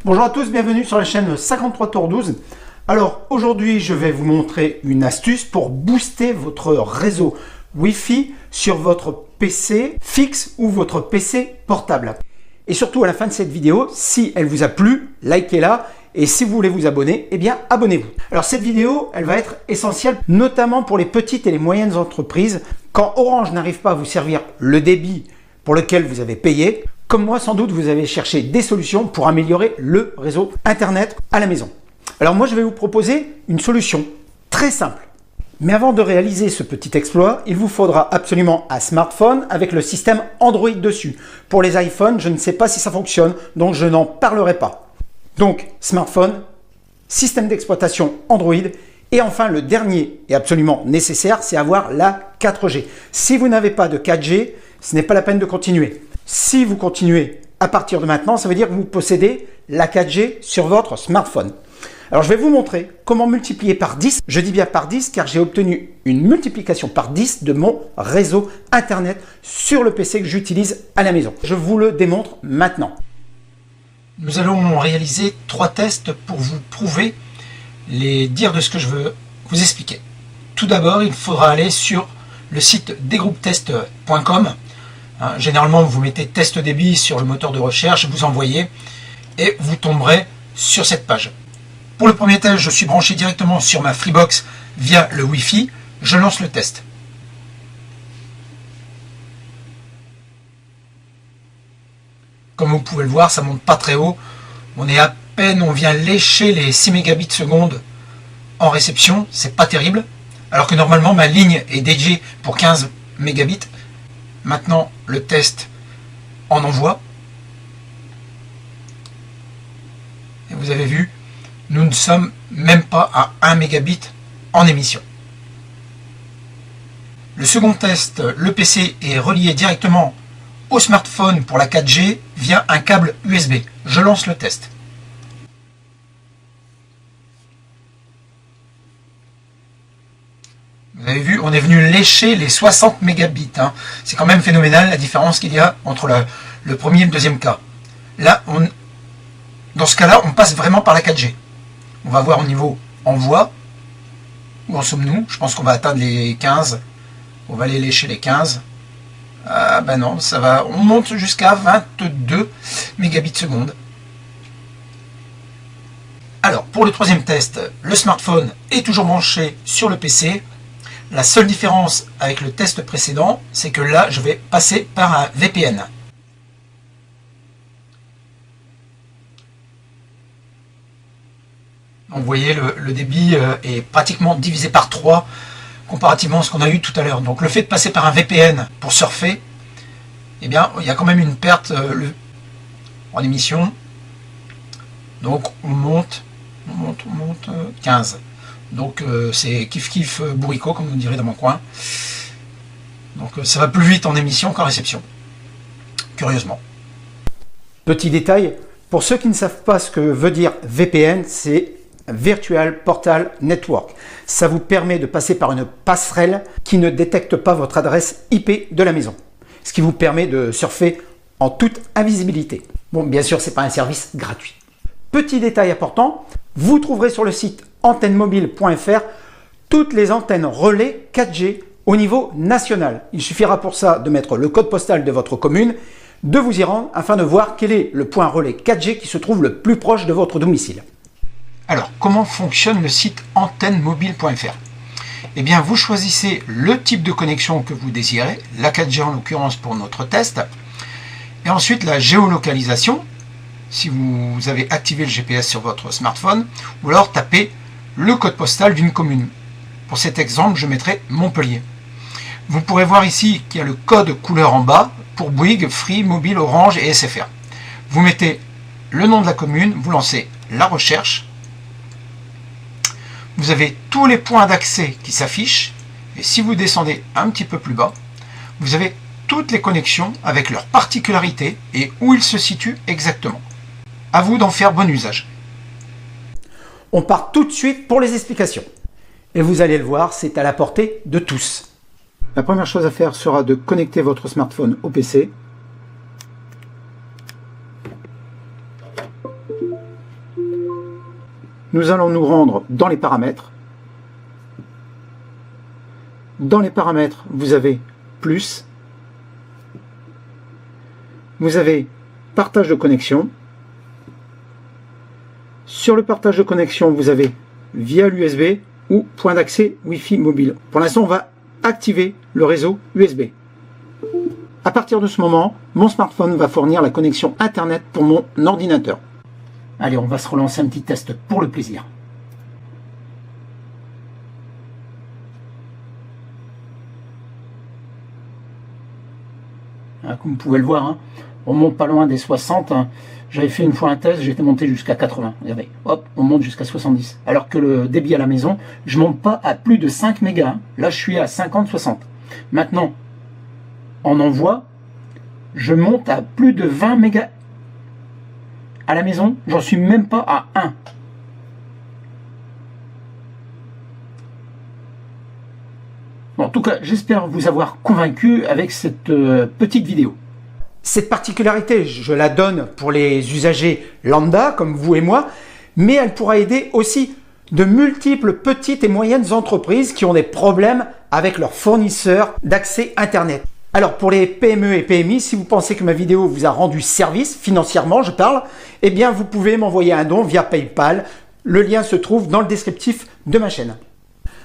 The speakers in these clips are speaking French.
Bonjour à tous, bienvenue sur la chaîne 53 Tour 12. Alors aujourd'hui je vais vous montrer une astuce pour booster votre réseau Wi-Fi sur votre PC fixe ou votre PC portable. Et surtout à la fin de cette vidéo, si elle vous a plu, likez-la. Et si vous voulez vous abonner, eh bien abonnez-vous. Alors cette vidéo, elle va être essentielle, notamment pour les petites et les moyennes entreprises. Quand Orange n'arrive pas à vous servir le débit pour lequel vous avez payé, comme moi sans doute vous avez cherché des solutions pour améliorer le réseau Internet à la maison. Alors moi je vais vous proposer une solution très simple. Mais avant de réaliser ce petit exploit, il vous faudra absolument un smartphone avec le système Android dessus. Pour les iPhones, je ne sais pas si ça fonctionne, donc je n'en parlerai pas. Donc, smartphone, système d'exploitation Android, et enfin le dernier et absolument nécessaire, c'est avoir la 4G. Si vous n'avez pas de 4G, ce n'est pas la peine de continuer. Si vous continuez à partir de maintenant, ça veut dire que vous possédez la 4G sur votre smartphone. Alors je vais vous montrer comment multiplier par 10. Je dis bien par 10 car j'ai obtenu une multiplication par 10 de mon réseau Internet sur le PC que j'utilise à la maison. Je vous le démontre maintenant. Nous allons réaliser 3 tests pour vous prouver les dires de ce que je veux vous expliquer. Tout d'abord, il faudra aller sur le site desgroupetest.com. Généralement, vous mettez test débit sur le moteur de recherche, vous envoyez et vous tomberez sur cette page. Pour le premier test, je suis branché directement sur ma Freebox via le Wi-Fi. Je lance le test. Comme vous pouvez le voir, ça monte pas très haut. On vient lécher les 6 mégabits seconde en réception. C'est pas terrible. Alors que normalement, ma ligne est dédiée pour 15 mégabits. Maintenant, le test en envoie. Et vous avez vu, nous ne sommes même pas à 1 mégabit en émission. Le second test, le PC est relié directement au smartphone pour la 4G via un câble USB. Je lance le test. Vous avez vu, on est venu lécher les 60 mégabits. C'est quand même phénoménal la différence qu'il y a entre le premier et le deuxième cas. Là, dans ce cas-là, on passe vraiment par la 4G. On va voir au niveau envoi. Où en sommes-nous? Je pense qu'on va atteindre les 15. On va aller lécher les 15. Ah ben non, ça va. On monte jusqu'à 22 mégabits seconde. Alors, pour le troisième test, le smartphone est toujours branché sur le PC. La seule différence avec le test précédent, c'est que là, je vais passer par un VPN. Donc, vous voyez, le débit est pratiquement divisé par 3 comparativement à ce qu'on a eu tout à l'heure. Donc le fait de passer par un VPN pour surfer, eh bien, il y a quand même une perte en émission. Donc on monte 15. Donc c'est kiff bourricot, comme on dirait dans mon coin. Donc ça va plus vite en émission qu'en réception, curieusement. Petit détail, pour ceux qui ne savent pas ce que veut dire VPN, c'est Virtual Portal Network. Ça vous permet de passer par une passerelle qui ne détecte pas votre adresse IP de la maison. Ce qui vous permet de surfer en toute invisibilité. Bon, bien sûr, ce n'est pas un service gratuit. Petit détail important, vous trouverez sur le site antennemobile.fr toutes les antennes relais 4G au niveau national. Il suffira pour ça de mettre le code postal de votre commune, de vous y rendre afin de voir quel est le point relais 4G qui se trouve le plus proche de votre domicile. Alors, comment fonctionne le site antennemobile.fr? Eh bien, vous choisissez le type de connexion que vous désirez, la 4G en l'occurrence pour notre test, et ensuite la géolocalisation, si vous avez activé le GPS sur votre smartphone, ou alors tapez le code postal d'une commune. Pour cet exemple, je mettrai Montpellier. Vous pourrez voir ici qu'il y a le code couleur en bas pour Bouygues, Free, Mobile, Orange et SFR. Vous mettez le nom de la commune, vous lancez la recherche. Vous avez tous les points d'accès qui s'affichent, et si vous descendez un petit peu plus bas, vous avez toutes les connexions avec leurs particularités et où ils se situent exactement. À vous d'en faire bon usage. On part tout de suite pour les explications. Et vous allez le voir, c'est à la portée de tous. La première chose à faire sera de connecter votre smartphone au PC. nous allons nous rendre dans les paramètres. Dans les paramètres, vous avez plus. Vous avez partage de connexion. Sur le partage de connexion, vous avez via l'USB ou point d'accès Wi-Fi mobile. Pour l'instant, on va activer le réseau USB. À partir de ce moment, mon smartphone va fournir la connexion Internet pour mon ordinateur. Allez, on va se relancer un petit test pour le plaisir. Comme vous pouvez le voir, on monte pas loin des 60. J'avais fait une fois un test, j'étais monté jusqu'à 80. Regardez, hop, on monte jusqu'à 70. Alors que le débit à la maison, je monte pas à plus de 5 mégas. Là, je suis à 50-60. Maintenant, en envoi, je monte à plus de 20 mégas. À la maison, j'en suis même pas à 1. Bon, en tout cas, j'espère vous avoir convaincu avec cette petite vidéo. Cette particularité, je la donne pour les usagers lambda, comme vous et moi, mais elle pourra aider aussi de multiples petites et moyennes entreprises qui ont des problèmes avec leurs fournisseurs d'accès Internet. Alors pour les PME et PMI, si vous pensez que ma vidéo vous a rendu service, financièrement je parle, eh bien vous pouvez m'envoyer un don via PayPal. Le lien se trouve dans le descriptif de ma chaîne.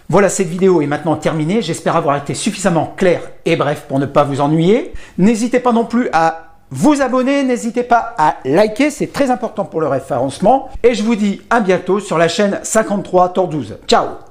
Voilà, cette vidéo est maintenant terminée. J'espère avoir été suffisamment clair et bref pour ne pas vous ennuyer. N'hésitez pas non plus à vous abonner, n'hésitez pas à liker, c'est très important pour le référencement. Et je vous dis à bientôt sur la chaîne 53 Tort 12. Ciao!